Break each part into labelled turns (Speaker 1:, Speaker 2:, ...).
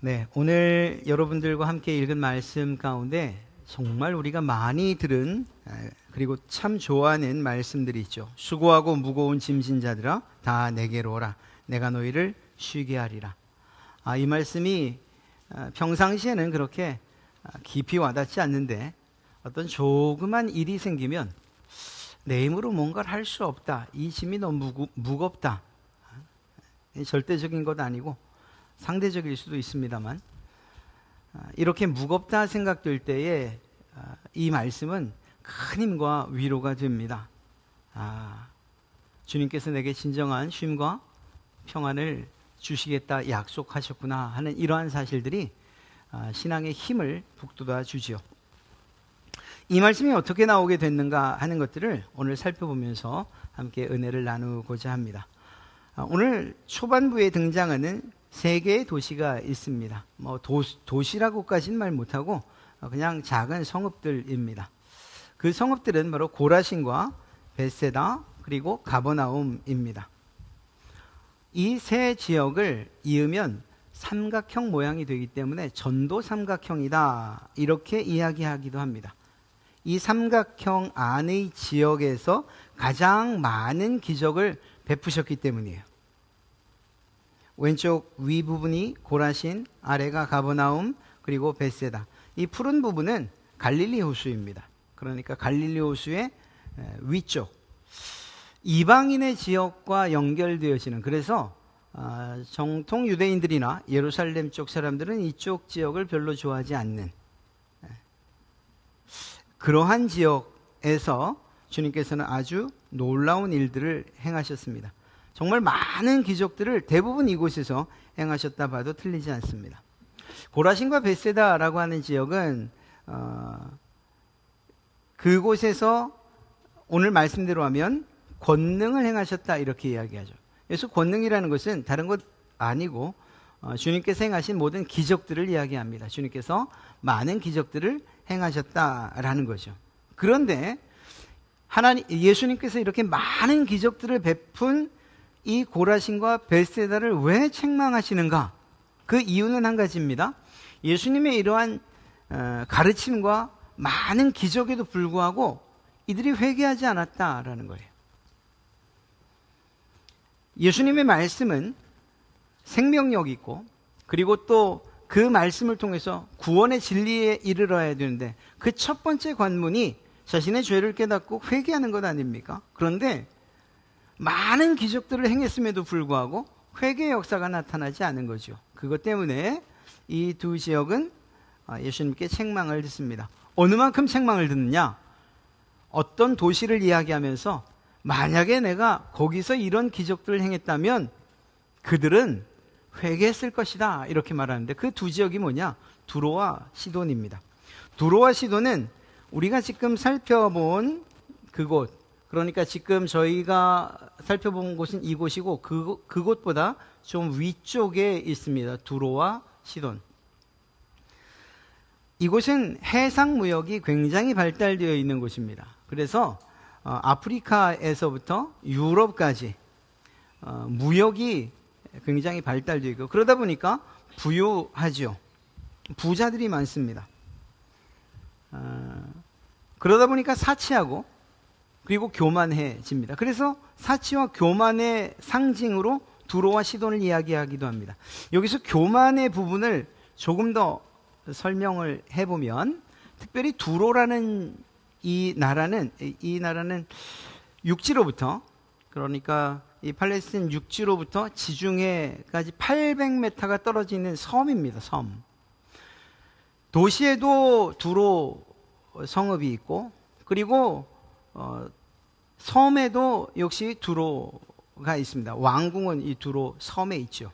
Speaker 1: 네, 오늘 여러분들과 함께 읽은 말씀 가운데 정말 우리가 많이 들은 그리고 참 좋아하는 말씀들이 있죠. 수고하고 무거운 짐진 자들아 다 내게로 오라. 내가 너희를 쉬게 하리라. 이 말씀이 평상시에는 그렇게 깊이 와닿지 않는데 어떤 조그만 일이 생기면 내 힘으로 뭔가를 할 수 없다. 이 짐이 너무 무겁다. 절대적인 것 아니고 상대적일 수도 있습니다만 이렇게 무겁다 생각될 때에 이 말씀은 큰 힘과 위로가 됩니다. 주님께서 내게 진정한 쉼과 평안을 주시겠다 약속하셨구나 하는 이러한 사실들이 신앙의 힘을 북돋아 주지요. 이 말씀이 어떻게 나오게 됐는가 하는 것들을 오늘 살펴보면서 함께 은혜를 나누고자 합니다. 오늘 초반부에 등장하는 세 개의 도시가 있습니다. 도시라고까지는 말 못하고 그냥 작은 성읍들입니다. 그 성읍들은 바로 고라신과 벳세다 그리고 가버나움입니다. 이 세 지역을 이으면 삼각형 모양이 되기 때문에 전도 삼각형이다 이렇게 이야기하기도 합니다. 이 삼각형 안의 지역에서 가장 많은 기적을 베푸셨기 때문이에요. 왼쪽 위 부분이 고라신, 아래가 가버나움, 그리고 벳세다. 이 푸른 부분은 갈릴리 호수입니다. 그러니까 갈릴리 호수의 위쪽 이방인의 지역과 연결되어지는, 그래서 정통 유대인들이나 예루살렘 쪽 사람들은 이쪽 지역을 별로 좋아하지 않는 그러한 지역에서 주님께서는 아주 놀라운 일들을 행하셨습니다. 정말 많은 기적들을 대부분 이곳에서 행하셨다 봐도 틀리지 않습니다. 고라신과 벳세다라고 하는 지역은 그곳에서 오늘 말씀대로 하면 권능을 행하셨다 이렇게 이야기하죠. 그래서 권능이라는 것은 다른 것 아니고 주님께서 행하신 모든 기적들을 이야기합니다. 주님께서 많은 기적들을 행하셨다라는 거죠. 그런데 예수님께서 이렇게 많은 기적들을 베푼 이 고라신과 벳세다를 왜 책망하시는가? 그 이유는 한 가지입니다. 예수님의 이러한 가르침과 많은 기적에도 불구하고 이들이 회개하지 않았다라는 거예요. 예수님의 말씀은 생명력이 있고 그리고 또 그 말씀을 통해서 구원의 진리에 이르러야 되는데 그 첫 번째 관문이 자신의 죄를 깨닫고 회개하는 것 아닙니까? 그런데 많은 기적들을 행했음에도 불구하고 회개의 역사가 나타나지 않은 거죠. 그것 때문에 이 두 지역은 예수님께 책망을 듣습니다. 어느 만큼 책망을 듣느냐? 어떤 도시를 이야기하면서 만약에 내가 거기서 이런 기적들을 행했다면 그들은 회개했을 것이다 이렇게 말하는데 그 두 지역이 뭐냐? 두로와 시돈입니다. 두로와 시돈은 우리가 지금 살펴본 그곳, 그러니까 지금 저희가 살펴본 곳은 이곳이고 그곳보다 좀 위쪽에 있습니다. 두로와 시돈. 이곳은 해상 무역이 굉장히 발달되어 있는 곳입니다. 그래서 아프리카에서부터 유럽까지 무역이 굉장히 발달되어 있고 그러다 보니까 부유하죠. 부자들이 많습니다. 그러다 보니까 사치하고 그리고 교만해집니다. 그래서 사치와 교만의 상징으로 두로와 시돈을 이야기하기도 합니다. 여기서 교만의 부분을 조금 더 설명을 해보면 특별히 두로라는 이 나라는 육지로부터, 그러니까 이 팔레스틴 육지로부터 지중해까지 800m가 떨어져 있는 섬입니다. 섬. 도시에도 두로 성읍이 있고 그리고 섬에도 역시 두로가 있습니다. 왕궁은 이 두로 섬에 있죠.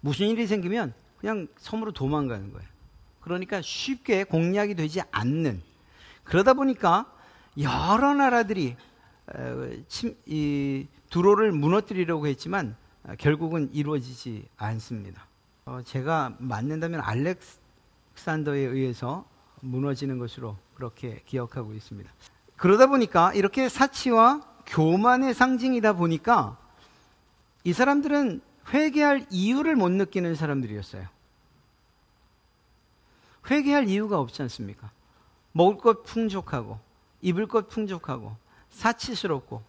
Speaker 1: 무슨 일이 생기면 그냥 섬으로 도망가는 거예요. 그러니까 쉽게 공략이 되지 않는, 그러다 보니까 여러 나라들이 이 두로를 무너뜨리려고 했지만 결국은 이루어지지 않습니다. 제가 맞는다면 알렉산더에 의해서 무너지는 것으로 그렇게 기억하고 있습니다. 그러다 보니까 이렇게 사치와 교만의 상징이다 보니까 이 사람들은 회개할 이유를 못 느끼는 사람들이었어요. 회개할 이유가 없지 않습니까? 먹을 것 풍족하고 입을 것 풍족하고 사치스럽고,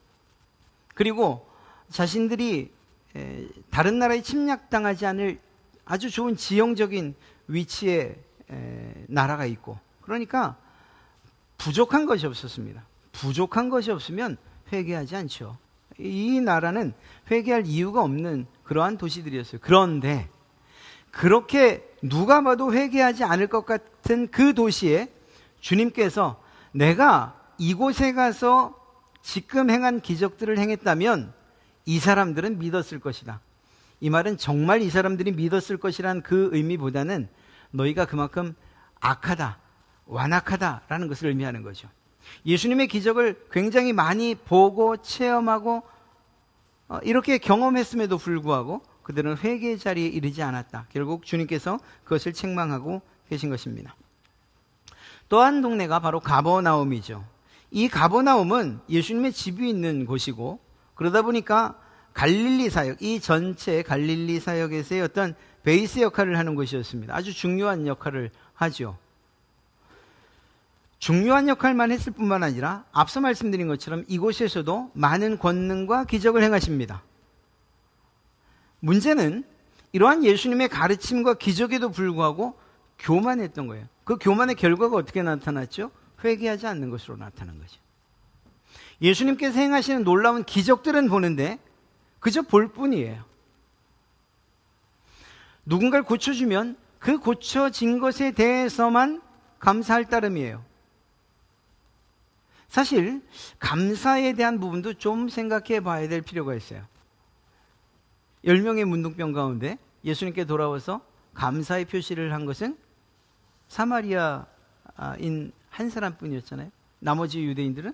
Speaker 1: 그리고 자신들이 다른 나라에 침략당하지 않을 아주 좋은 지형적인 위치에 나라가 있고, 그러니까 부족한 것이 없었습니다. 부족한 것이 없으면 회개하지 않죠. 이 나라는 회개할 이유가 없는 그러한 도시들이었어요. 그런데 그렇게 누가 봐도 회개하지 않을 것 같은 그 도시에 주님께서 내가 이곳에 가서 지금 행한 기적들을 행했다면 이 사람들은 믿었을 것이다. 이 말은 정말 이 사람들이 믿었을 것이란 그 의미보다는 너희가 그만큼 악하다, 완악하다라는 것을 의미하는 거죠. 예수님의 기적을 굉장히 많이 보고 체험하고 이렇게 경험했음에도 불구하고 그들은 회개의 자리에 이르지 않았다. 결국 주님께서 그것을 책망하고 계신 것입니다. 또 한 동네가 바로 가버나움이죠. 이 가버나움은 예수님의 집이 있는 곳이고, 그러다 보니까 갈릴리 사역, 이 전체 갈릴리 사역에서의 어떤 베이스 역할을 하는 곳이었습니다. 아주 중요한 역할을 하죠. 중요한 역할만 했을 뿐만 아니라 앞서 말씀드린 것처럼 이곳에서도 많은 권능과 기적을 행하십니다. 문제는 이러한 예수님의 가르침과 기적에도 불구하고 교만했던 거예요. 그 교만의 결과가 어떻게 나타났죠? 회개하지 않는 것으로 나타난 거죠. 예수님께서 행하시는 놀라운 기적들은 보는데 그저 볼 뿐이에요. 누군가를 고쳐주면 그 고쳐진 것에 대해서만 감사할 따름이에요. 사실 감사에 대한 부분도 좀 생각해 봐야 될 필요가 있어요. 10명의 문둥병 가운데 예수님께 돌아와서 감사의 표시를 한 것은 사마리아인 한 사람뿐이었잖아요. 나머지 유대인들은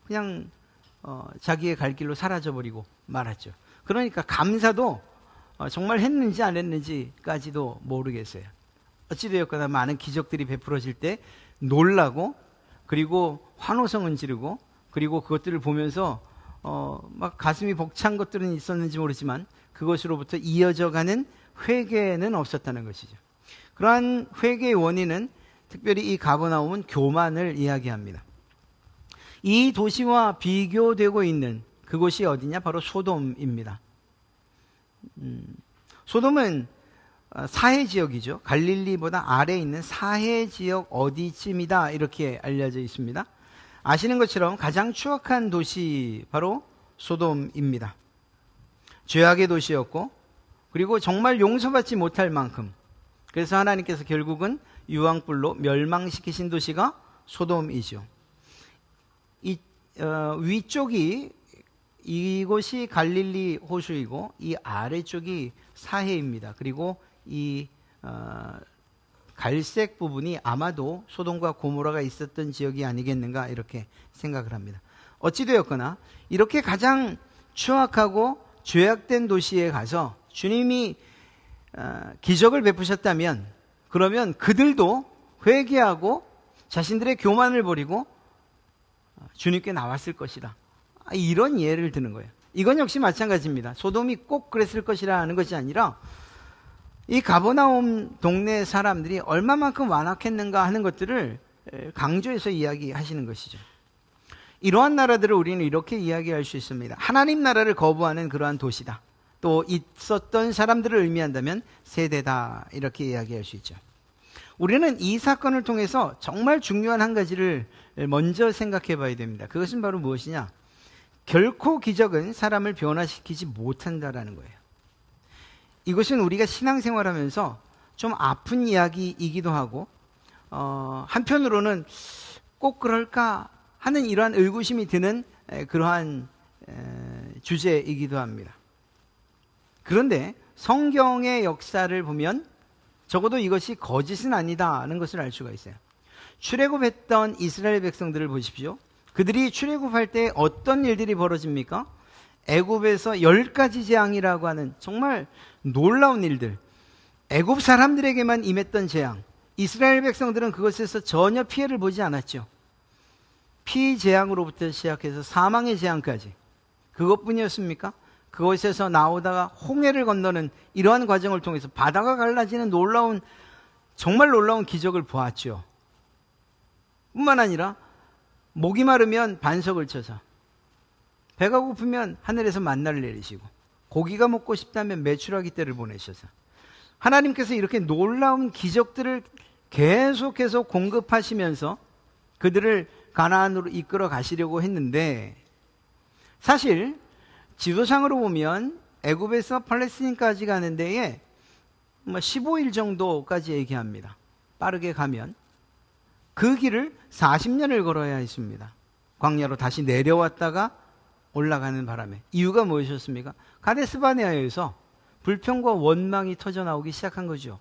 Speaker 1: 그냥 자기의 갈 길로 사라져버리고 말았죠. 그러니까 감사도 정말 했는지 안 했는지까지도 모르겠어요. 어찌되었거나 많은 기적들이 베풀어질 때 놀라고, 그리고 환호성은 지르고, 그리고 그것들을 보면서 막 가슴이 벅찬 것들은 있었는지 모르지만 그것으로부터 이어져가는 회개는 없었다는 것이죠. 그러한 회개의 원인은 특별히 이 가버나움은 교만을 이야기합니다. 이 도시와 비교되고 있는 그곳이 어디냐? 바로 소돔입니다. 소돔은 사해 지역이죠. 갈릴리보다 아래에 있는 사해 지역 어디쯤이다, 이렇게 알려져 있습니다. 아시는 것처럼 가장 추악한 도시 바로 소돔입니다. 죄악의 도시였고, 그리고 정말 용서받지 못할 만큼, 그래서 하나님께서 결국은 유황불로 멸망시키신 도시가 소돔이죠. 위쪽이 이곳이 갈릴리 호수이고 이 아래쪽이 사해입니다. 그리고 이 갈색 부분이 아마도 소돔과 고모라가 있었던 지역이 아니겠는가, 이렇게 생각을 합니다. 어찌되었거나 이렇게 가장 추악하고 죄악된 도시에 가서 주님이 기적을 베푸셨다면, 그러면 그들도 회개하고 자신들의 교만을 버리고 주님께 나왔을 것이다, 이런 예를 드는 거예요. 이건 역시 마찬가지입니다. 소돔이 꼭 그랬을 것이라는 것이 아니라 이 가버나움 동네 사람들이 얼마만큼 완악했는가 하는 것들을 강조해서 이야기하시는 것이죠. 이러한 나라들을 우리는 이렇게 이야기할 수 있습니다. 하나님 나라를 거부하는 그러한 도시다. 또 있었던 사람들을 의미한다면 세대다, 이렇게 이야기할 수 있죠. 우리는 이 사건을 통해서 정말 중요한 한 가지를 먼저 생각해 봐야 됩니다. 그것은 바로 무엇이냐? 결코 기적은 사람을 변화시키지 못한다라는 거예요. 이것은 우리가 신앙생활하면서 좀 아픈 이야기이기도 하고, 한편으로는 꼭 그럴까 하는 이러한 의구심이 드는 그러한 주제이기도 합니다. 그런데 성경의 역사를 보면 적어도 이것이 거짓은 아니다는 것을 알 수가 있어요. 출애굽했던 이스라엘 백성들을 보십시오. 그들이 출애굽할 때 어떤 일들이 벌어집니까? 애굽에서 10가지 재앙이라고 하는 정말 놀라운 일들, 애굽 사람들에게만 임했던 재앙, 이스라엘 백성들은 그것에서 전혀 피해를 보지 않았죠. 피재앙으로부터 시작해서 사망의 재앙까지, 그것뿐이었습니까? 그것에서 나오다가 홍해를 건너는 이러한 과정을 통해서 바다가 갈라지는 놀라운 정말 놀라운 기적을 보았죠. 뿐만 아니라 목이 마르면 반석을 쳐서, 배가 고프면 하늘에서 만나를 내리시고, 고기가 먹고 싶다면 메추라기 떼를 보내셔서 하나님께서 이렇게 놀라운 기적들을 계속해서 공급하시면서 그들을 가나안으로 이끌어 가시려고 했는데, 사실 지도상으로 보면 애굽에서 팔레스틴까지 가는 데에 15일 정도까지 얘기합니다. 빠르게 가면 그 길을 40년을 걸어야 했습니다. 광야로 다시 내려왔다가 올라가는 바람에. 이유가 무엇이었습니까? 가데스바네아에서 불평과 원망이 터져나오기 시작한 거죠.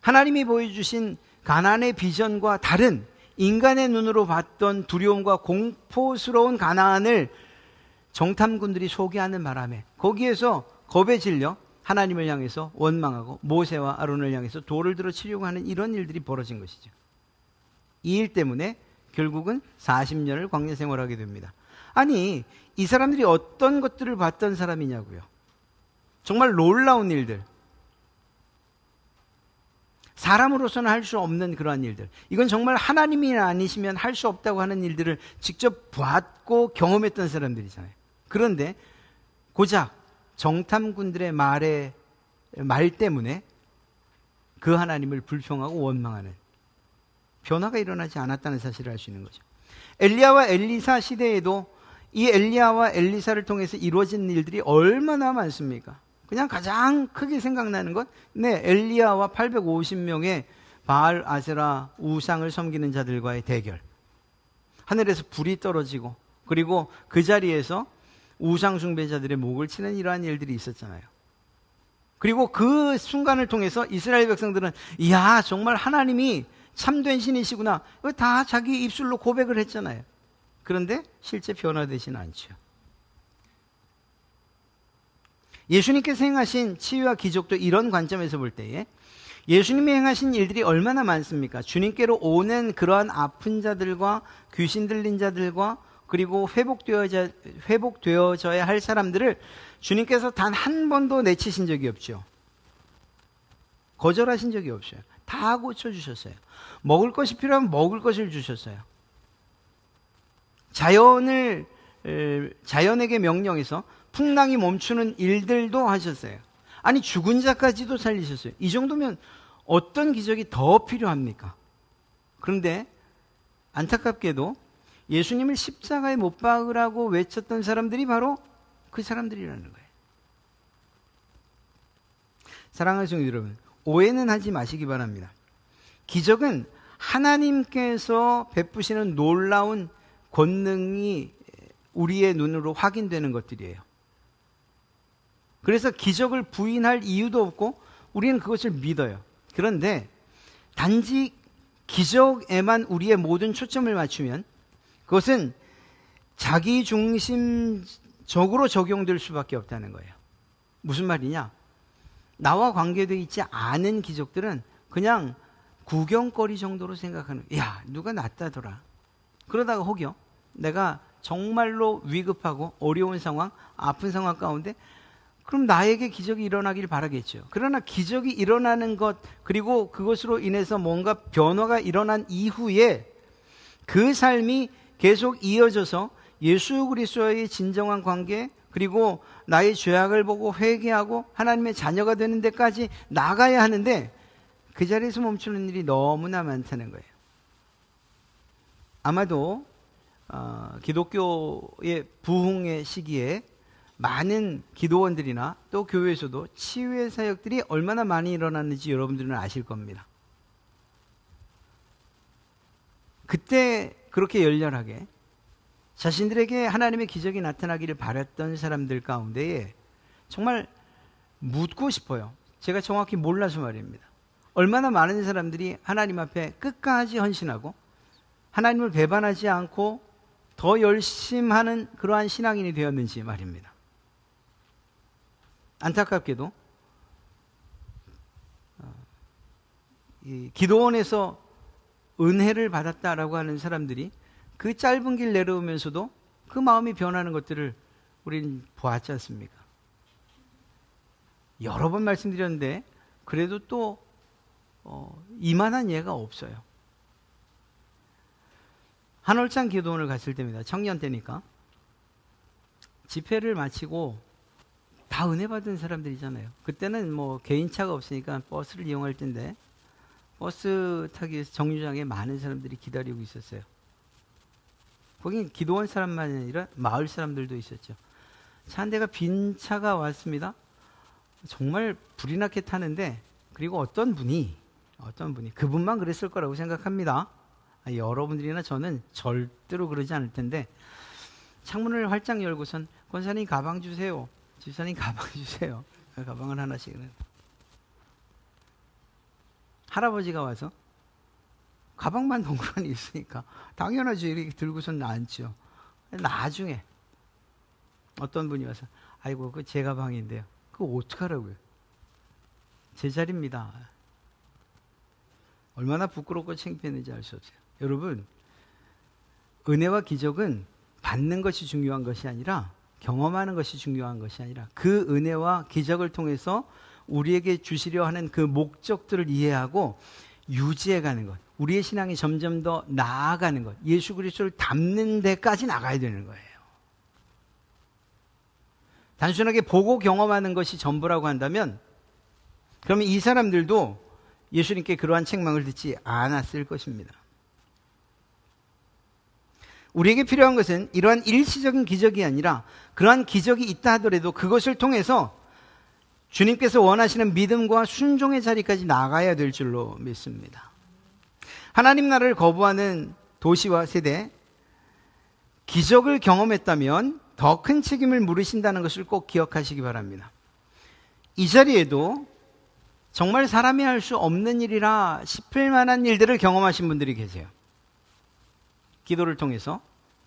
Speaker 1: 하나님이 보여주신 가나안의 비전과 다른 인간의 눈으로 봤던 두려움과 공포스러운 가나안을 정탐꾼들이 소개하는 바람에 거기에서 겁에 질려 하나님을 향해서 원망하고 모세와 아론을 향해서 돌을 들어 치려고 하는 이런 일들이 벌어진 것이죠. 이 일 때문에 결국은 40년을 광야 생활하게 됩니다. 아니, 이 사람들이 어떤 것들을 봤던 사람이냐고요. 정말 놀라운 일들, 사람으로서는 할 수 없는 그러한 일들, 이건 정말 하나님이 아니시면 할 수 없다고 하는 일들을 직접 봤고 경험했던 사람들이잖아요. 그런데 고작 정탐꾼들의 말 때문에 그 하나님을 불평하고 원망하는 변화가 일어나지 않았다는 사실을 알 수 있는 거죠. 엘리야와 엘리사 시대에도 이 엘리야와 엘리사를 통해서 이루어진 일들이 얼마나 많습니까? 그냥 가장 크게 생각나는 건 엘리야와 850명의 바알, 아세라, 우상을 섬기는 자들과의 대결. 하늘에서 불이 떨어지고 그리고 그 자리에서 우상 숭배자들의 목을 치는 이러한 일들이 있었잖아요. 그리고 그 순간을 통해서 이스라엘 백성들은 이야, 정말 하나님이 참된 신이시구나. 이거 다 자기 입술로 고백을 했잖아요. 그런데 실제 변화되지는 않죠. 예수님께서 행하신 치유와 기적도 이런 관점에서 볼 때에 예수님이 행하신 일들이 얼마나 많습니까? 주님께로 오는 그러한 아픈 자들과 귀신 들린 자들과 그리고 회복되어져야 할 사람들을 주님께서 단 한 번도 내치신 적이 없죠. 거절하신 적이 없어요. 다 고쳐주셨어요. 먹을 것이 필요하면 먹을 것을 주셨어요. 자연에게 명령해서 풍랑이 멈추는 일들도 하셨어요. 아니, 죽은 자까지도 살리셨어요. 이 정도면 어떤 기적이 더 필요합니까? 그런데 안타깝게도 예수님을 십자가에 못 박으라고 외쳤던 사람들이 바로 그 사람들이라는 거예요. 사랑하는 성도 여러분, 오해는 하지 마시기 바랍니다. 기적은 하나님께서 베푸시는 놀라운 권능이 우리의 눈으로 확인되는 것들이에요. 그래서 기적을 부인할 이유도 없고 우리는 그것을 믿어요. 그런데 단지 기적에만 우리의 모든 초점을 맞추면 그것은 자기 중심적으로 적용될 수밖에 없다는 거예요. 무슨 말이냐? 나와 관계되어 있지 않은 기적들은 그냥 구경거리 정도로 생각하는, 야, 누가 낫다더라. 그러다가 혹여 내가 정말로 위급하고 어려운 상황, 아픈 상황 가운데 그럼 나에게 기적이 일어나길 바라겠죠. 그러나 기적이 일어나는 것, 그리고 그것으로 인해서 뭔가 변화가 일어난 이후에 그 삶이 계속 이어져서 예수 그리스도와의 진정한 관계, 그리고 나의 죄악을 보고 회개하고 하나님의 자녀가 되는 데까지 나가야 하는데 그 자리에서 멈추는 일이 너무나 많다는 거예요. 아마도 기독교의 부흥의 시기에 많은 기도원들이나 또 교회에서도 치유의 사역들이 얼마나 많이 일어났는지 여러분들은 아실 겁니다. 그때 그렇게 열렬하게 자신들에게 하나님의 기적이 나타나기를 바랐던 사람들 가운데에 정말 묻고 싶어요. 제가 정확히 몰라서 말입니다. 얼마나 많은 사람들이 하나님 앞에 끝까지 헌신하고 하나님을 배반하지 않고 더 열심하는 그러한 신앙인이 되었는지 말입니다. 안타깝게도 이 기도원에서 은혜를 받았다라고 하는 사람들이 그 짧은 길 내려오면서도 그 마음이 변하는 것들을 우리는 보았지 않습니까? 여러 번 말씀드렸는데 그래도 또 이만한 예가 없어요. 한올찬 기도원을 갔을 때입니다. 청년 때니까. 집회를 마치고 다 은혜 받은 사람들이잖아요. 그때는 뭐 개인차가 없으니까 버스를 이용할 때인데 버스 타기 위해서 정류장에 많은 사람들이 기다리고 있었어요. 거긴 기도원 사람만 아니라 마을 사람들도 있었죠. 차 한 대가 빈 차가 왔습니다. 정말 불이 나게 타는데, 그리고 어떤 분이 그분만 그랬을 거라고 생각합니다. 여러분들이나 저는 절대로 그러지 않을 텐데, 창문을 활짝 열고선 권사님 가방 주세요, 집사님 가방 주세요. 가방을 하나씩. 할아버지가 와서 가방만 동그라니 있으니까 당연하지, 이렇게 들고선 앉죠. 나중에 어떤 분이 와서 아이고 그 제 가방인데요. 그거 어떡하라고요? 제 자리입니다. 얼마나 부끄럽고 창피했는지 알 수 없어요. 여러분, 은혜와 기적은 받는 것이 중요한 것이 아니라, 경험하는 것이 중요한 것이 아니라, 그 은혜와 기적을 통해서 우리에게 주시려 하는 그 목적들을 이해하고 유지해가는 것, 우리의 신앙이 점점 더 나아가는 것, 예수 그리스도를 닮는 데까지 나가야 되는 거예요. 단순하게 보고 경험하는 것이 전부라고 한다면, 그러면 이 사람들도 예수님께 그러한 책망을 듣지 않았을 것입니다. 우리에게 필요한 것은 이러한 일시적인 기적이 아니라, 그러한 기적이 있다 하더라도 그것을 통해서 주님께서 원하시는 믿음과 순종의 자리까지 나가야 될 줄로 믿습니다. 하나님 나라를 거부하는 도시와 세대, 기적을 경험했다면 더 큰 책임을 물으신다는 것을 꼭 기억하시기 바랍니다. 이 자리에도 정말 사람이 할 수 없는 일이라 싶을 만한 일들을 경험하신 분들이 계세요. 기도를 통해서,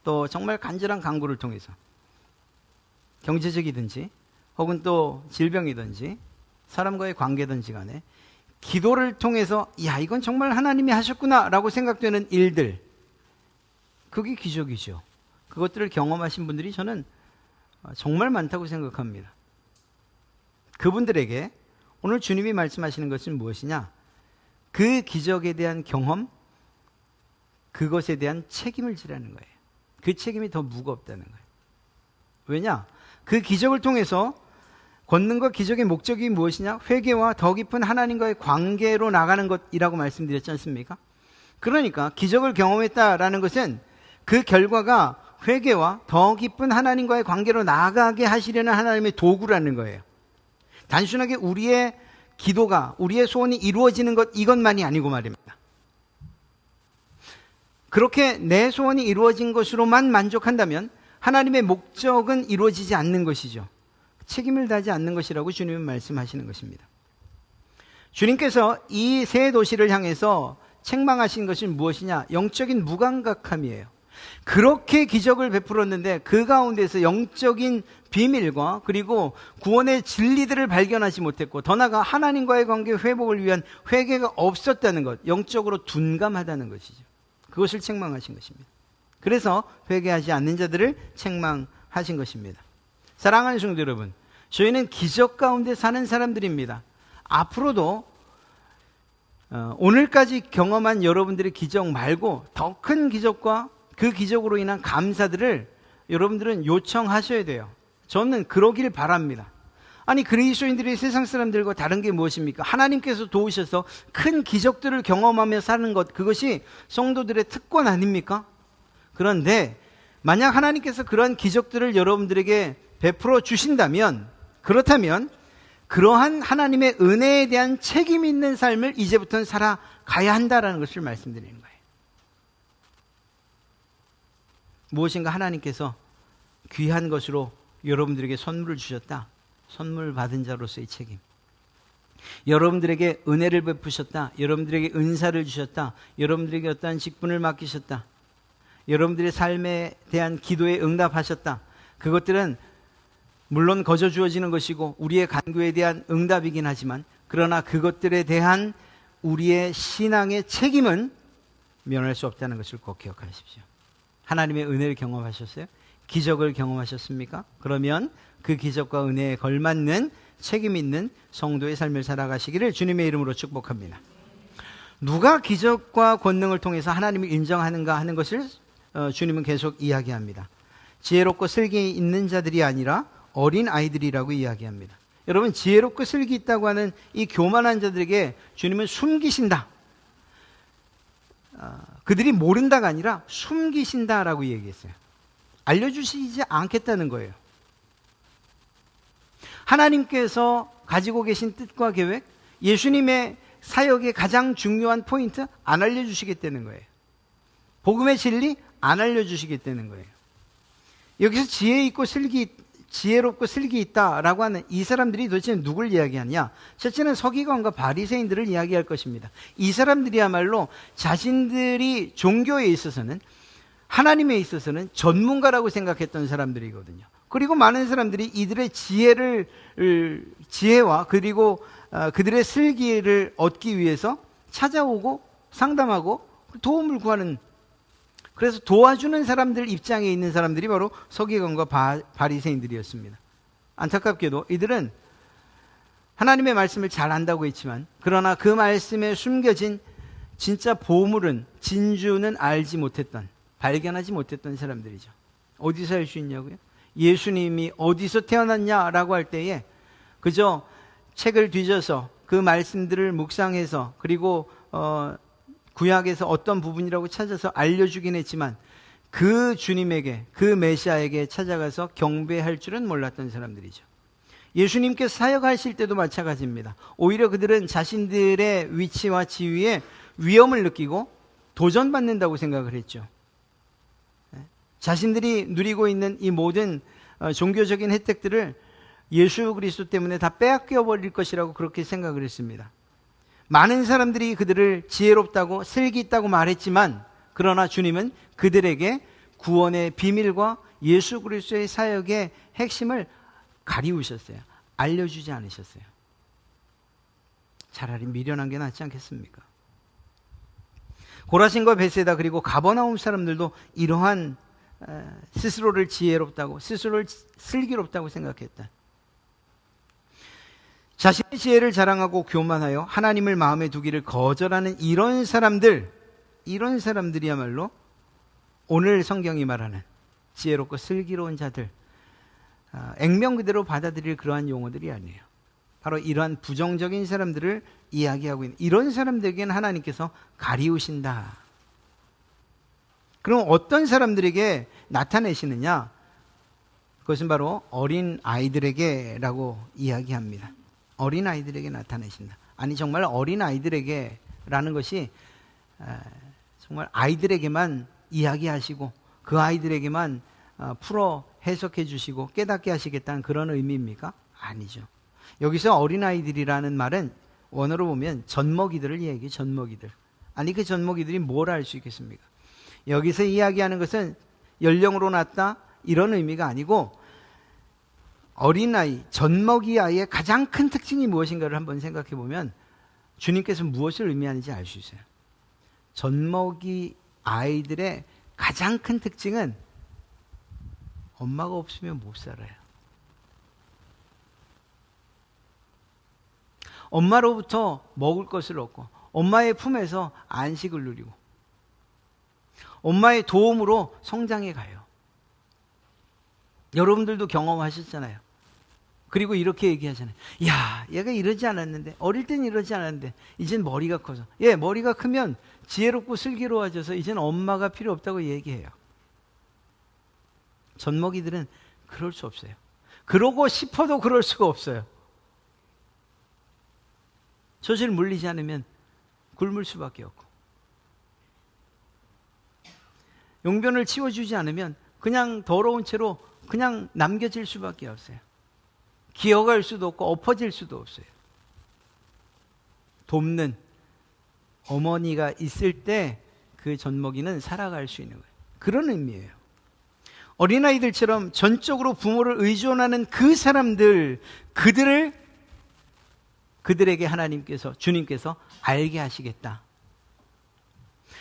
Speaker 1: 또 정말 간절한 간구를 통해서, 경제적이든지 혹은 또 질병이든지 사람과의 관계든지 간에 기도를 통해서 야, 이건 정말 하나님이 하셨구나 라고 생각되는 일들, 그게 기적이죠. 그것들을 경험하신 분들이 저는 정말 많다고 생각합니다. 그분들에게 오늘 주님이 말씀하시는 것은 무엇이냐? 그 기적에 대한 경험, 그것에 대한 책임을 지라는 거예요. 그 책임이 더 무겁다는 거예요. 왜냐? 그 기적을 통해서 권능과 기적의 목적이 무엇이냐? 회개와 더 깊은 하나님과의 관계로 나가는 것이라고 말씀드렸지 않습니까? 그러니까 기적을 경험했다라는 것은 그 결과가 회개와 더 깊은 하나님과의 관계로 나아가게 하시려는 하나님의 도구라는 거예요. 단순하게 우리의 기도가, 우리의 소원이 이루어지는 것, 이것만이 아니고 말입니다. 그렇게 내 소원이 이루어진 것으로만 만족한다면 하나님의 목적은 이루어지지 않는 것이죠. 책임을 다하지 않는 것이라고 주님은 말씀하시는 것입니다. 주님께서 이 세 도시를 향해서 책망하신 것은 무엇이냐? 영적인 무감각함이에요. 그렇게 기적을 베풀었는데 그 가운데서 영적인 비밀과 그리고 구원의 진리들을 발견하지 못했고, 더 나아가 하나님과의 관계 회복을 위한 회개가 없었다는 것, 영적으로 둔감하다는 것이죠. 그것을 책망하신 것입니다. 그래서 회개하지 않는 자들을 책망하신 것입니다. 사랑하는 성도 여러분, 저희는 기적 가운데 사는 사람들입니다. 앞으로도 오늘까지 경험한 여러분들의 기적 말고 더 큰 기적과 그 기적으로 인한 감사들을 여러분들은 요청하셔야 돼요. 저는 그러길 바랍니다. 아니, 그리스도인들이 세상 사람들과 다른 게 무엇입니까? 하나님께서 도우셔서 큰 기적들을 경험하며 사는 것, 그것이 성도들의 특권 아닙니까? 그런데 만약 하나님께서 그러한 기적들을 여러분들에게 베풀어 주신다면, 그렇다면 그러한 하나님의 은혜에 대한 책임 있는 삶을 이제부터는 살아가야 한다는 것을 말씀드리는 거예요. 무엇인가 하나님께서 귀한 것으로 여러분들에게 선물을 주셨다. 선물 받은 자로서의 책임. 여러분들에게 은혜를 베푸셨다. 여러분들에게 은사를 주셨다. 여러분들에게 어떠한 직분을 맡기셨다. 여러분들의 삶에 대한 기도에 응답하셨다. 그것들은 물론 거저 주어지는 것이고 우리의 간구에 대한 응답이긴 하지만, 그러나 그것들에 대한 우리의 신앙의 책임은 면할 수 없다는 것을 꼭 기억하십시오. 하나님의 은혜를 경험하셨어요? 기적을 경험하셨습니까? 그러면 그 기적과 은혜에 걸맞는 책임 있는 성도의 삶을 살아가시기를 주님의 이름으로 축복합니다. 누가 기적과 권능을 통해서 하나님을 인정하는가 하는 것을 주님은 계속 이야기합니다. 지혜롭고 슬기 있는 자들이 아니라 어린 아이들이라고 이야기합니다. 여러분, 지혜롭고 슬기 있다고 하는 이 교만한 자들에게 주님은 숨기신다, 그들이 모른다가 아니라 숨기신다라고 얘기했어요. 알려주시지 않겠다는 거예요. 하나님께서 가지고 계신 뜻과 계획, 예수님의 사역의 가장 중요한 포인트 안 알려주시겠다는 거예요. 복음의 진리 안 알려주시겠다는 거예요. 여기서 지혜롭고 슬기 있다라고 하는 이 사람들이 도대체 누굴 이야기하냐? 첫째는 서기관과 바리새인들을 이야기할 것입니다. 이 사람들이야말로 자신들이 종교에 있어서는, 하나님에 있어서는 전문가라고 생각했던 사람들이거든요. 그리고 많은 사람들이 이들의 지혜와 그리고 그들의 슬기를 얻기 위해서 찾아오고 상담하고 도움을 구하는, 그래서 도와주는 사람들 입장에 있는 사람들이 바로 서기관과 바리새인들이었습니다. 안타깝게도 이들은 하나님의 말씀을 잘 안다고 했지만, 그러나 그 말씀에 숨겨진 진짜 보물은, 진주는 알지 못했던, 발견하지 못했던 사람들이죠. 어디서 알 수 있냐고요? 예수님이 어디서 태어났냐라고 할 때에 그저 책을 뒤져서 그 말씀들을 묵상해서, 그리고 구약에서 어떤 부분이라고 찾아서 알려주긴 했지만, 그 주님에게, 그 메시아에게 찾아가서 경배할 줄은 몰랐던 사람들이죠. 예수님께서 사역하실 때도 마찬가지입니다. 오히려 그들은 자신들의 위치와 지위에 위험을 느끼고 도전받는다고 생각을 했죠. 자신들이 누리고 있는 이 모든 종교적인 혜택들을 예수 그리스도 때문에 다 빼앗겨 버릴 것이라고 그렇게 생각을 했습니다. 많은 사람들이 그들을 지혜롭다고 슬기 있다고 말했지만, 그러나 주님은 그들에게 구원의 비밀과 예수 그리스도의 사역의 핵심을 가리우셨어요. 알려주지 않으셨어요. 차라리 미련한 게 낫지 않겠습니까? 고라신과 베세다 그리고 가버나움 사람들도 이러한 스스로를 지혜롭다고, 스스로를 슬기롭다고 생각했다. 자신의 지혜를 자랑하고 교만하여 하나님을 마음에 두기를 거절하는 이런 사람들이야말로 오늘 성경이 말하는 지혜롭고 슬기로운 자들, 액면 그대로 받아들일 그러한 용어들이 아니에요. 바로 이러한 부정적인 사람들을 이야기하고 있는, 이런 사람들에게는 하나님께서 가리우신다. 그럼 어떤 사람들에게 나타내시느냐? 그것은 바로 어린 아이들에게라고 이야기합니다. 어린 아이들에게 나타내신다. 아니, 정말 어린 아이들에게라는 것이 정말 아이들에게만 이야기하시고 그 아이들에게만 풀어 해석해 주시고 깨닫게 하시겠다는 그런 의미입니까? 아니죠. 여기서 어린 아이들이라는 말은 원어로 보면 젖먹이들을 얘기해요. 젖먹이들. 아니, 그 젖먹이들이 뭘 알 수 있겠습니까? 여기서 이야기하는 것은 연령으로 낮다 이런 의미가 아니고, 어린아이, 젖먹이 아이의 가장 큰 특징이 무엇인가를 한번 생각해 보면 주님께서 무엇을 의미하는지 알 수 있어요. 젖먹이 아이들의 가장 큰 특징은 엄마가 없으면 못 살아요. 엄마로부터 먹을 것을 얻고, 엄마의 품에서 안식을 누리고, 엄마의 도움으로 성장해 가요. 여러분들도 경험하셨잖아요. 그리고 이렇게 얘기하잖아요. 야, 얘가 이러지 않았는데, 어릴 땐 이러지 않았는데 이젠 머리가 커서, 머리가 크면 지혜롭고 슬기로워져서 이젠 엄마가 필요 없다고 얘기해요. 젖먹이들은 그럴 수 없어요. 그러고 싶어도 그럴 수가 없어요. 젖을 물리지 않으면 굶을 수밖에 없고, 용변을 치워주지 않으면 그냥 더러운 채로 그냥 남겨질 수밖에 없어요. 기어갈 수도 없고 엎어질 수도 없어요. 돕는 어머니가 있을 때 그 젖먹이는 살아갈 수 있는 거예요. 그런 의미예요. 어린아이들처럼 전적으로 부모를 의존하는 그 사람들, 그들에게 하나님께서, 주님께서 알게 하시겠다.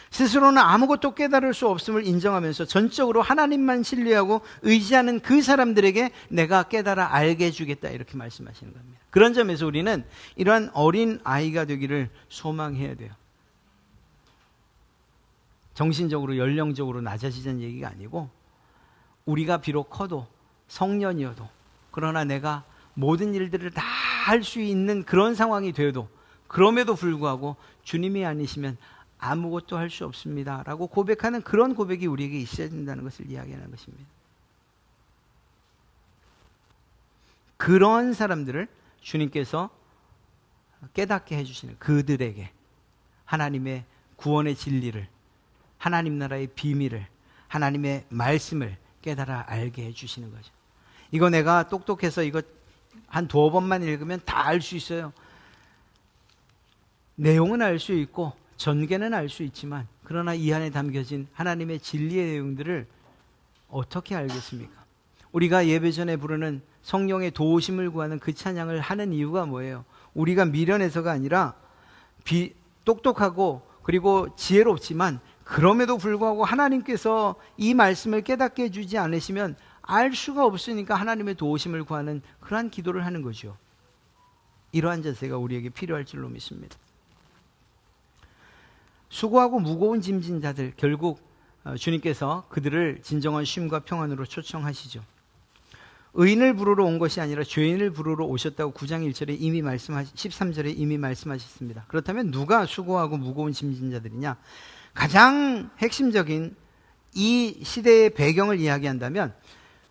Speaker 1: 스스로는 아무것도 깨달을 수 없음을 인정하면서 전적으로 하나님만 신뢰하고 의지하는 그 사람들에게 내가 깨달아 알게 해주겠다, 이렇게 말씀하시는 겁니다. 그런 점에서 우리는 이러한 어린 아이가 되기를 소망해야 돼요. 정신적으로 연령적으로 낮아지자는 얘기가 아니고 우리가 비록 커도 성년이어도 그러나 내가 모든 일들을 다 할 수 있는 그런 상황이 되어도 그럼에도 불구하고 주님이 아니시면 아무것도 할 수 없습니다 라고 고백하는 그런 고백이 우리에게 있어야 된다는 것을 이야기하는 것입니다. 그런 사람들을 주님께서 깨닫게 해주시는, 그들에게 하나님의 구원의 진리를, 하나님 나라의 비밀을, 하나님의 말씀을 깨달아 알게 해주시는 거죠. 이거 내가 똑똑해서 이거 한 두어 번만 읽으면 다 알 수 있어요. 내용은 알 수 있고 전개는 알 수 있지만 그러나 이 안에 담겨진 하나님의 진리의 내용들을 어떻게 알겠습니까? 우리가 예배 전에 부르는 성령의 도우심을 구하는 그 찬양을 하는 이유가 뭐예요? 우리가 미련해서가 아니라 똑똑하고 그리고 지혜롭지만 그럼에도 불구하고 하나님께서 이 말씀을 깨닫게 해주지 않으시면 알 수가 없으니까 하나님의 도우심을 구하는 그러한 기도를 하는 거죠. 이러한 자세가 우리에게 필요할 줄로 믿습니다. 수고하고 무거운 짐진 자들, 결국 주님께서 그들을 진정한 쉼과 평안으로 초청하시죠. 의인을 부르러 온 것이 아니라 죄인을 부르러 오셨다고 9장 1절에 이미 13절에 이미 말씀하셨습니다. 그렇다면 누가 수고하고 무거운 짐진 자들이냐? 가장 핵심적인 이 시대의 배경을 이야기한다면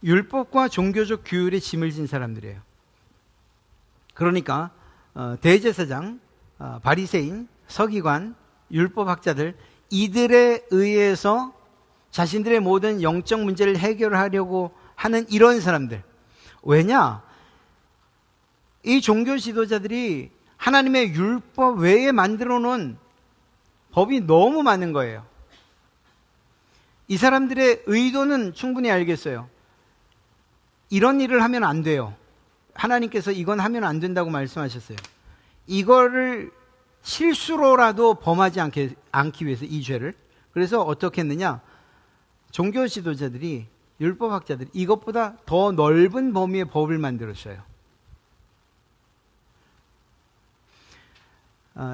Speaker 1: 율법과 종교적 규율의 짐을 진 사람들이에요. 그러니까 대제사장, 바리새인, 서기관, 율법학자들, 이들에 의해서 자신들의 모든 영적 문제를 해결하려고 하는 이런 사람들. 왜냐? 이 종교 지도자들이 하나님의 율법 외에 만들어 놓은 법이 너무 많은 거예요. 이 사람들의 의도는 충분히 알겠어요. 이런 일을 하면 안 돼요. 하나님께서 이건 하면 안 된다고 말씀하셨어요. 이거를 실수로라도 범하지 않기 위해서 이 죄를. 그래서 어떻게 했느냐? 종교 지도자들이, 율법학자들이 이것보다 더 넓은 범위의 법을 만들었어요.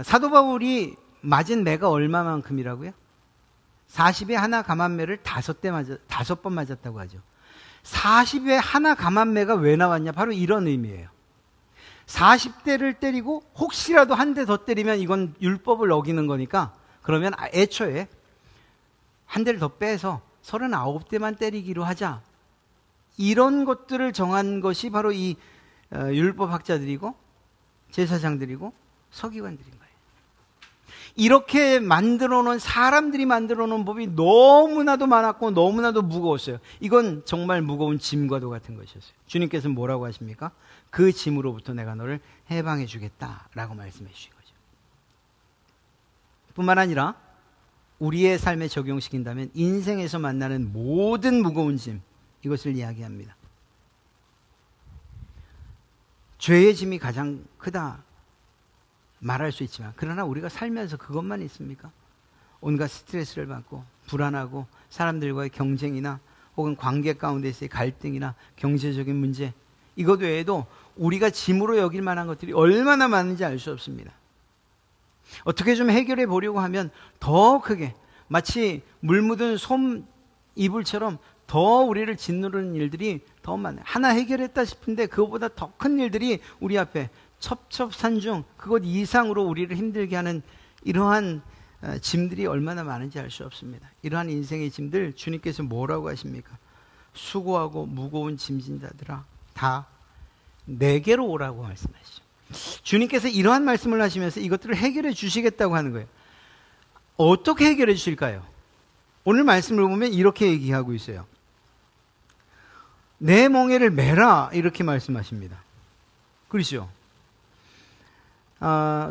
Speaker 1: 사도 바울이 맞은 매가 얼마만큼이라고요? 40에 하나 감한매를 5번 맞았다고 하죠. 40에 하나 감한매가 왜 나왔냐? 바로 이런 의미예요. 40대를 때리고 혹시라도 한 대 더 때리면 이건 율법을 어기는 거니까 그러면 애초에 한 대를 더 빼서 39대만 때리기로 하자. 이런 것들을 정한 것이 바로 이 율법학자들이고 제사장들이고 서기관들인 거예요. 이렇게 만들어놓은, 사람들이 만들어놓은 법이 너무나도 많았고 너무나도 무거웠어요. 이건 정말 무거운 짐과도 같은 것이었어요. 주님께서는 뭐라고 하십니까? 그 짐으로부터 내가 너를 해방해 주겠다라고 말씀해 주신 거죠. 뿐만 아니라 우리의 삶에 적용시킨다면 인생에서 만나는 모든 무거운 짐, 이것을 이야기합니다. 죄의 짐이 가장 크다 말할 수 있지만, 그러나 우리가 살면서 그것만 있습니까? 온갖 스트레스를 받고 불안하고 사람들과의 경쟁이나 혹은 관계 가운데서의 갈등이나 경제적인 문제, 이것 외에도 우리가 짐으로 여길 만한 것들이 얼마나 많은지 알 수 없습니다. 어떻게 좀 해결해 보려고 하면 더 크게, 마치 물 묻은 솜 이불처럼 더 우리를 짓누르는 일들이 더 많아요. 하나 해결했다 싶은데 그것보다 더 큰 일들이 우리 앞에 첩첩산중, 그것 이상으로 우리를 힘들게 하는 이러한 짐들이 얼마나 많은지 알 수 없습니다. 이러한 인생의 짐들, 주님께서 뭐라고 하십니까? 수고하고 무거운 짐진 자들아, 다 내게로 오라고 말씀하시죠. 주님께서 이러한 말씀을 하시면서 이것들을 해결해 주시겠다고 하는 거예요. 어떻게 해결해 주실까요? 오늘 말씀을 보면 이렇게 얘기하고 있어요. 내 멍에를 메라, 이렇게 말씀하십니다. 그렇죠?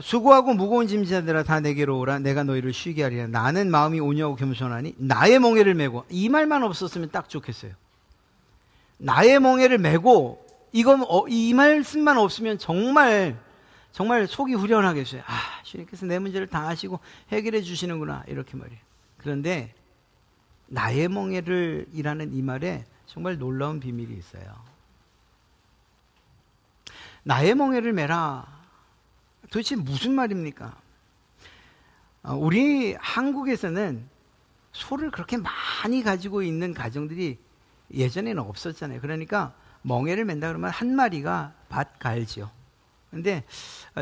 Speaker 1: 수고하고 무거운 짐자들아 다 내게로 오라. 내가 너희를 쉬게 하리라. 나는 마음이 온유하고 겸손하니 나의 멍에를 메고. 이 말만 없었으면 딱 좋겠어요. 나의 멍에를 메고, 이 말씀만 없으면 정말 속이 후련하겠어요. 주님께서 내 문제를 다 아시고 해결해 주시는구나, 이렇게 말이에요. 그런데 나의 멍에를 이라는 이 말에 정말 놀라운 비밀이 있어요. 나의 멍에를 메라. 도대체 무슨 말입니까? 우리 한국에서는 소를 그렇게 많이 가지고 있는 가정들이 예전에는 없었잖아요. 그러니까 멍에를 맨다 그러면 한 마리가 밭 갈지요. 근데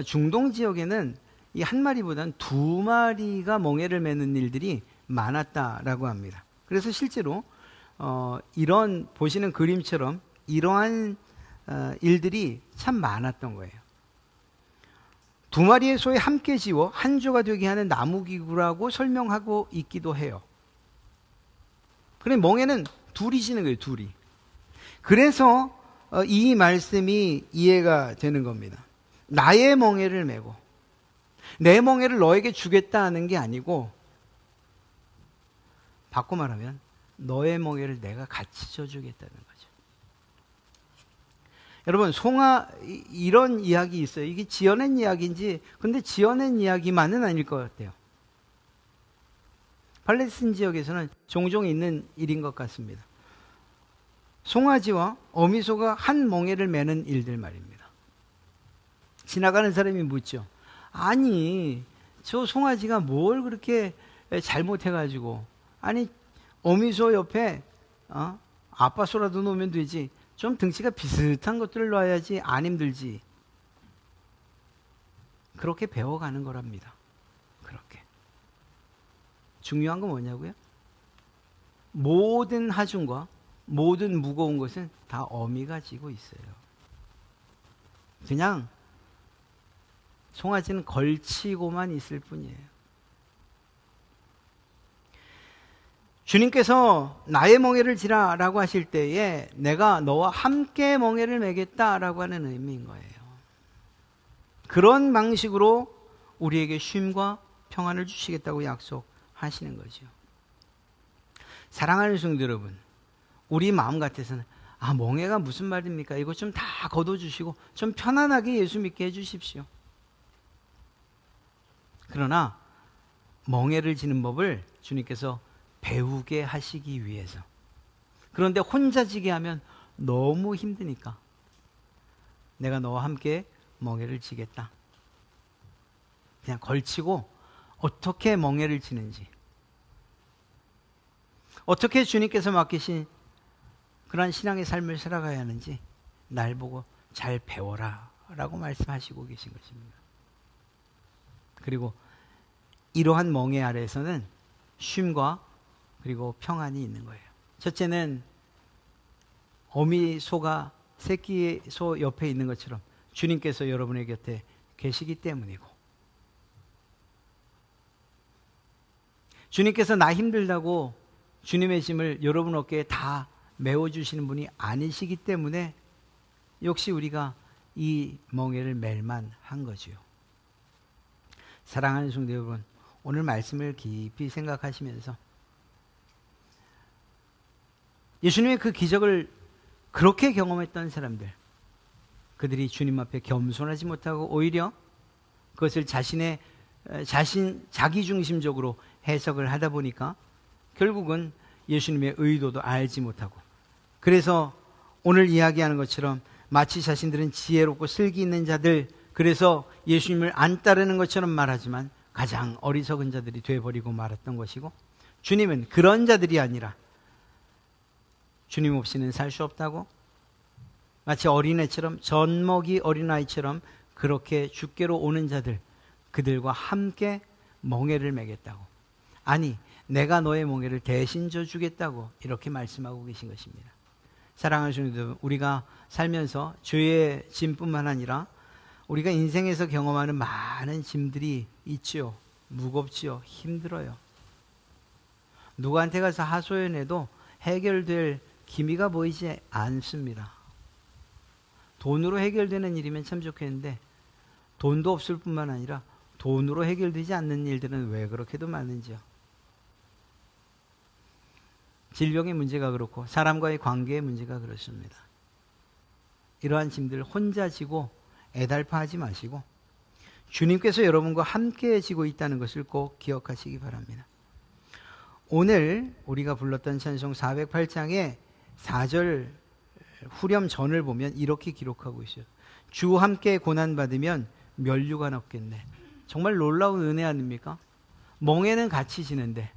Speaker 1: 중동 지역에는 이 한 마리보다는 두 마리가 멍에를 매는 일들이 많았다라고 합니다. 그래서 실제로 이런 보시는 그림처럼 이러한 일들이 참 많았던 거예요. 두 마리의 소에 함께 지워 한 조가 되게 하는 나무기구라고 설명하고 있기도 해요. 그래 멍에는 둘이 지는 거예요. 둘이. 그래서 이 말씀이 이해가 되는 겁니다. 나의 멍에를 메고 내 멍에를 너에게 주겠다 하는 게 아니고, 바꿔 말하면 너의 멍에를 내가 같이 져주겠다는 거죠. 여러분, 이런 이야기 있어요. 이게 지어낸 이야기인지, 근데 지어낸 이야기만은 아닐 것 같아요. 팔레스틴 지역에서는 종종 있는 일인 것 같습니다. 송아지와 어미소가 한 멍에를 매는 일들 말입니다. 지나가는 사람이 묻죠. 아니, 저 송아지가 뭘 그렇게 잘못해가지고, 아니, 어미소 옆에 아빠 소라도 놓으면 되지, 좀 등치가 비슷한 것들을 놔야지 안 힘들지. 그렇게 배워가는 거랍니다. 그렇게. 중요한 건 뭐냐고요? 모든 하중과 모든 무거운 것은 다 어미가 지고 있어요. 그냥 송아지는 걸치고만 있을 뿐이에요. 주님께서 나의 멍에를 지라라고 하실 때에 내가 너와 함께 멍에를 매겠다라고 하는 의미인 거예요. 그런 방식으로 우리에게 쉼과 평안을 주시겠다고 약속하시는 거죠. 사랑하는 성도 여러분, 우리 마음 같아서는 멍에가 무슨 말입니까? 이거 좀 다 걷어주시고 좀 편안하게 예수 믿게 해주십시오. 그러나 멍에를 지는 법을 주님께서 배우게 하시기 위해서. 그런데 혼자 지게 하면 너무 힘드니까 내가 너와 함께 멍에를 지겠다. 그냥 걸치고 어떻게 멍에를 지는지, 어떻게 주님께서 맡기신 그러한 신앙의 삶을 살아가야 하는지 날 보고 잘 배워라 라고 말씀하시고 계신 것입니다. 그리고 이러한 멍에 아래에서는 쉼과 그리고 평안이 있는 거예요. 첫째는 어미 소가 새끼 소 옆에 있는 것처럼 주님께서 여러분의 곁에 계시기 때문이고, 주님께서 나 힘들다고 주님의 짐을 여러분 어깨에 다 메워주시는 분이 아니시기 때문에 역시 우리가 이 멍에를 맬만 한 거지요. 사랑하는 성도 여러분, 오늘 말씀을 깊이 생각하시면서 예수님의 그 기적을 그렇게 경험했던 사람들, 그들이 주님 앞에 겸손하지 못하고 오히려 그것을 자기 중심적으로 해석을 하다 보니까 결국은 예수님의 의도도 알지 못하고, 그래서 오늘 이야기하는 것처럼 마치 자신들은 지혜롭고 슬기 있는 자들, 그래서 예수님을 안 따르는 것처럼 말하지만 가장 어리석은 자들이 되어버리고 말았던 것이고, 주님은 그런 자들이 아니라 주님 없이는 살 수 없다고, 마치 어린애처럼, 젖먹이 어린아이처럼 그렇게 주께로 오는 자들, 그들과 함께 멍에를 매겠다고, 아니 내가 너의 멍에를 대신 져주겠다고 이렇게 말씀하고 계신 것입니다. 사랑하는 성도 여러분, 우리가 살면서 죄의 짐뿐만 아니라 우리가 인생에서 경험하는 많은 짐들이 있지요. 무겁지요. 힘들어요. 누구한테 가서 하소연해도 해결될 기미가 보이지 않습니다. 돈으로 해결되는 일이면 참 좋겠는데 돈도 없을 뿐만 아니라 돈으로 해결되지 않는 일들은 왜 그렇게도 많은지요. 질병의 문제가 그렇고 사람과의 관계의 문제가 그렇습니다. 이러한 짐들 혼자 지고 애달파하지 마시고 주님께서 여러분과 함께 지고 있다는 것을 꼭 기억하시기 바랍니다. 오늘 우리가 불렀던 찬송 408장의 4절 후렴전을 보면 이렇게 기록하고 있어요. 주 함께 고난받으면 면류관 없겠네. 정말 놀라운 은혜 아닙니까? 멍에는 같이 지는데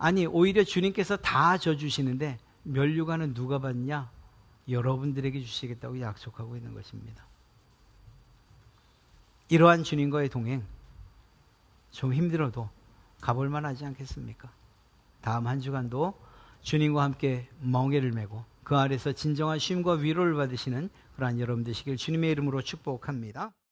Speaker 1: 아니 오히려 주님께서 다 져주시는데 면류관은 누가 받냐? 여러분들에게 주시겠다고 약속하고 있는 것입니다. 이러한 주님과의 동행 좀 힘들어도 가볼 만하지 않겠습니까? 다음 한 주간도 주님과 함께 멍에를 메고 그 아래서 진정한 쉼과 위로를 받으시는 그러한 여러분 되시길 주님의 이름으로 축복합니다.